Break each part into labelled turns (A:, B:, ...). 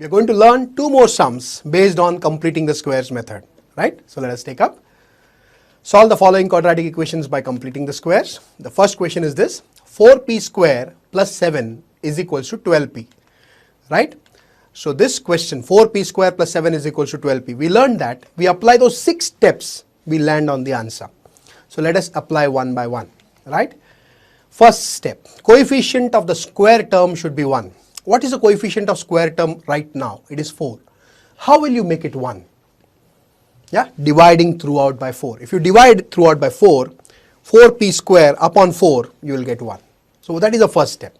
A: We are going to learn two more sums based on completing the squares method, right? So let us take up. Solve the following quadratic equations by completing the squares. The first question is this: 4p square plus 7 is equals to 12p, right? So this question, 4p square plus 7 is equals to 12p. We learned that we apply those 6 steps, we land on the answer. So let us apply one by one, right? First step, coefficient of the square term should be 1. What is the coefficient of square term right now? It is 4. How will you make it 1? Yeah, dividing throughout by 4. If you divide throughout by 4, 4p square upon 4, you will get 1. So that is the first step.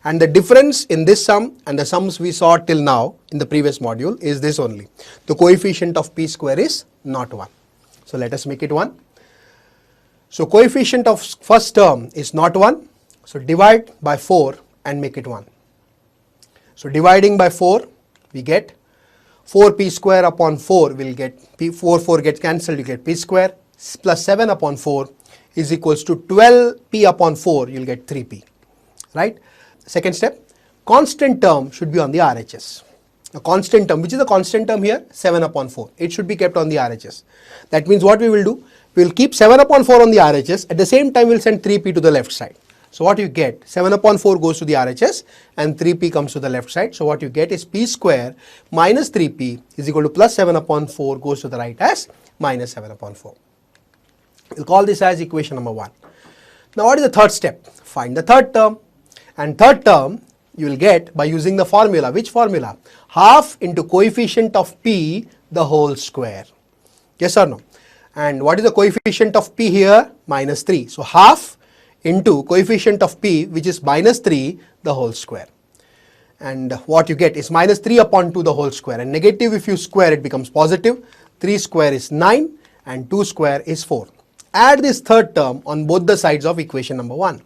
A: And the difference in this sum and the sums we saw till now in the previous module is this only. The coefficient of p square is not 1. So let us make it 1. So coefficient of first term is not 1. So divide by 4 and make it 1. So dividing by 4, we get 4p square upon 4 will get p, 4 gets cancelled, you get p square, plus 7 upon 4 is equals to 12p upon 4, you will get 3p, right? Second step, constant term should be on the RHS. A constant term, which is the constant term here? 7 upon 4. It should be kept on the RHS. That means what we will do? We will keep 7 upon 4 on the RHS. At the same time, we will send 3p to the left side. So what you get? 7 upon 4 goes to the RHS and 3p comes to the left side. So what you get is p square minus 3p is equal to plus 7 upon 4 goes to the right as minus 7 upon 4. We'll call this as equation number 1. Now what is the third step? Find the third term. And third term you will get by using the formula. Which formula? Half into coefficient of p the whole square. Yes or no? And what is the coefficient of p here? Minus 3. So half into coefficient of p, which is minus 3 the whole square. And what you get is minus 3 upon 2 the whole square. And negative, if you square, it becomes positive. 3 square is 9 and 2 square is 4. Add this third term on both the sides of equation number 1.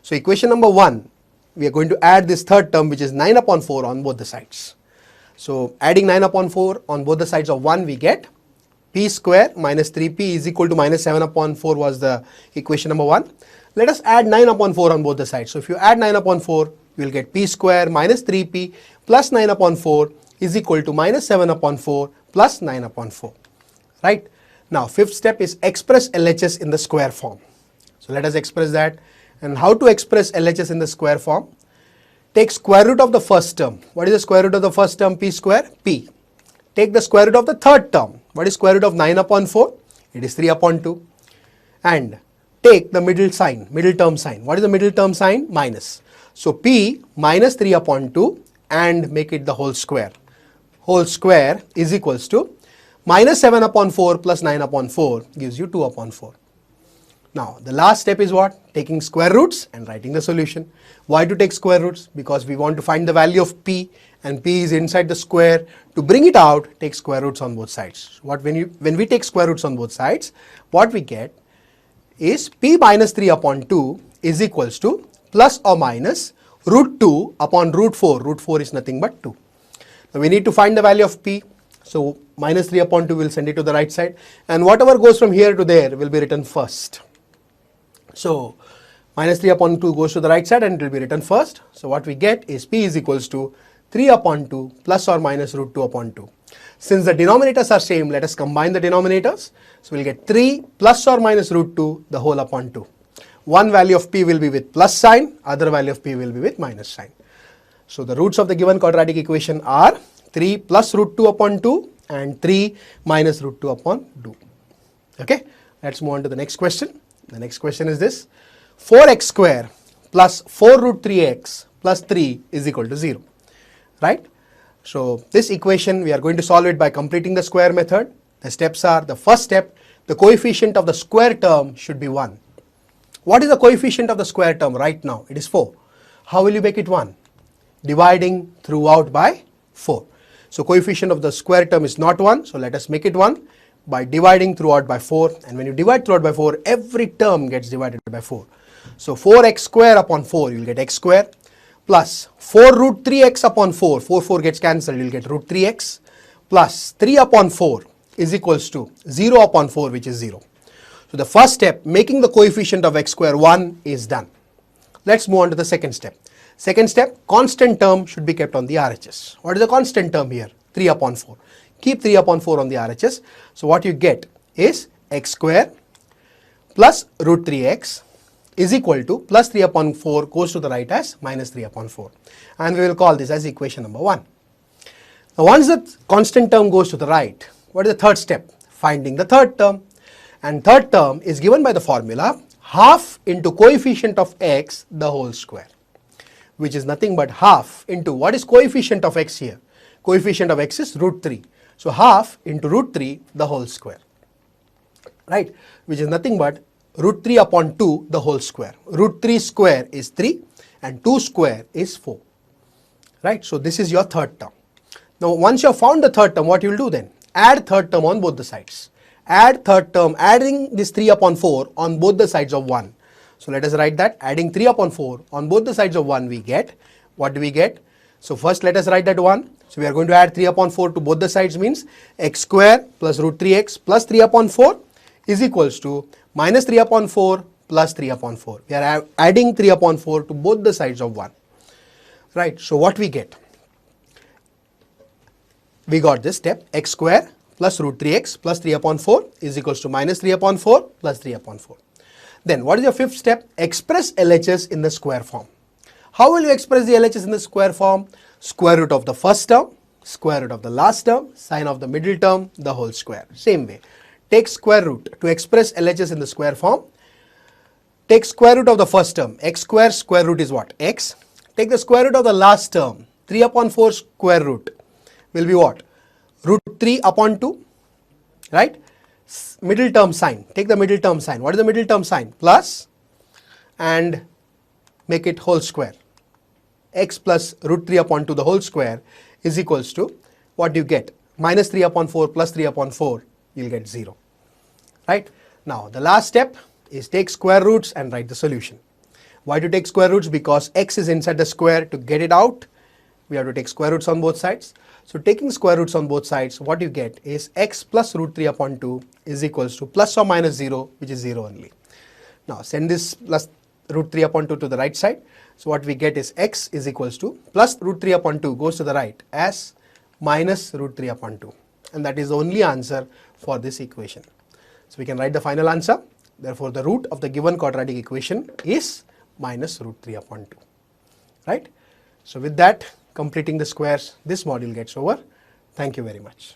A: So equation number 1, we are going to add this third term, which is 9 upon 4 on both the sides. So adding 9 upon 4 on both the sides of 1, we get p square minus 3p is equal to minus 7 upon 4 was the equation number 1. Let us add 9 upon 4 on both the sides. So if you add 9 upon 4, you will get p square minus 3p plus 9 upon 4 is equal to minus 7 upon 4 plus 9 upon 4. Right? Now fifth step is express LHS in the square form. So let us express that. And how to express LHS in the square form? Take square root of the first term. What is the square root of the first term? P square, p. Take the square root of the third term. What is square root of 9 upon 4? It is 3 upon 2. And take the middle sign, middle term sign. What is the middle term sign? Minus. So p minus 3 upon 2 and make it the whole square. Whole square is equals to minus 7 upon 4 plus 9 upon 4 gives you 2 upon 4. Now the last step is what? Taking square roots and writing the solution. Why to take square roots? Because we want to find the value of p and p is inside the square. To bring it out, take square roots on both sides. When we take square roots on both sides, what we get is p minus 3 upon 2 is equals to plus or minus root 2 upon root 4. Root 4 is nothing but 2. Now we need to find the value of p. So minus 3 upon 2 will send it to the right side. And whatever goes from here to there will be written first. So minus 3 upon 2 goes to the right side and it will be written first. So what we get is p is equals to 3 upon 2 plus or minus root 2 upon 2. Since the denominators are same, let us combine the denominators. So we'll get 3 plus or minus root 2 the whole upon 2. One value of p will be with plus sign, other value of p will be with minus sign. So the roots of the given quadratic equation are 3 plus root 2 upon 2 and 3 minus root 2 upon 2. Okay, let's move on to the next question. The next question is this: 4x square plus 4 root 3x plus 3 is equal to 0. Right? So this equation we are going to solve it by completing the square method. The steps are: the first step, the coefficient of the square term should be 1. What is the coefficient of the square term right now? It is 4. How will you make it 1? Dividing throughout by 4. So coefficient of the square term is not 1. So let us make it 1 by dividing throughout by 4. And when you divide throughout by 4, every term gets divided by 4. So 4x square upon 4, you will get x square, plus 4 root 3x upon 4, 4 gets cancelled, you will get root 3x, plus 3 upon 4 is equals to 0 upon 4, which is 0. So the first step, making the coefficient of x square 1 is done. Let's move on to the second step. Second step, constant term should be kept on the RHS. What is the constant term here? 3 upon 4. Keep 3 upon 4 on the RHS. So what you get is x square plus root 3x is equal to plus 3 upon 4 goes to the right as minus 3 upon 4. And we will call this as equation number 1. Now once the constant term goes to the right, what is the third step? Finding the third term. And third term is given by the formula half into coefficient of x the whole square, which is nothing but half into what is coefficient of x here? Coefficient of x is root 3. So half into root 3 the whole square, right? Which is nothing but root 3 upon 2 the whole square. Root 3 square is 3 and 2 square is 4, right? So this is your third term. Now once you have found the third term, what you will do then? Add third term on both the sides. Add third term, adding this 3 upon 4 on both the sides of 1. So let us write that, adding 3 upon 4 on both the sides of 1 we get. What do we get? So first let us write that 1. So we are going to add 3 upon 4 to both the sides, means x square plus root 3x plus 3 upon 4 is equals to minus 3 upon 4 plus 3 upon 4. We are adding 3 upon 4 to both the sides of 1. Right, so what we get? We got this step, x square plus root 3x plus 3 upon 4 is equals to minus 3 upon 4 plus 3 upon 4. Then what is your fifth step? Express LHS in the square form. How will you express the LHS in the square form? Square root of the first term, square root of the last term, sine of the middle term, the whole square. Same way. Take square root to express LHS in the square form. Take square root of the first term, x square, square root is what? X. Take the square root of the last term, 3 upon 4 square root will be what? Root 3 upon 2, right? Middle term sign, take the middle term sign. What is the middle term sign? Plus and make it whole square. X plus root 3 upon 2 the whole square is equals to, what do you get? Minus 3 upon 4 plus 3 upon 4, you'll get 0, right? Now the last step is take square roots and write the solution. Why to take square roots? Because x is inside the square. To get it out, we have to take square roots on both sides. So taking square roots on both sides, what you get is x plus root 3 upon 2 is equals to plus or minus 0, which is 0 only. Now send this plus root 3 upon 2 to the right side. So what we get is x is equals to plus root 3 upon 2 goes to the right as minus root 3 upon 2. And that is the only answer for this equation. So we can write the final answer. Therefore the root of the given quadratic equation is minus root 3 upon 2, right? So with that, completing the squares, this module gets over. Thank you very much.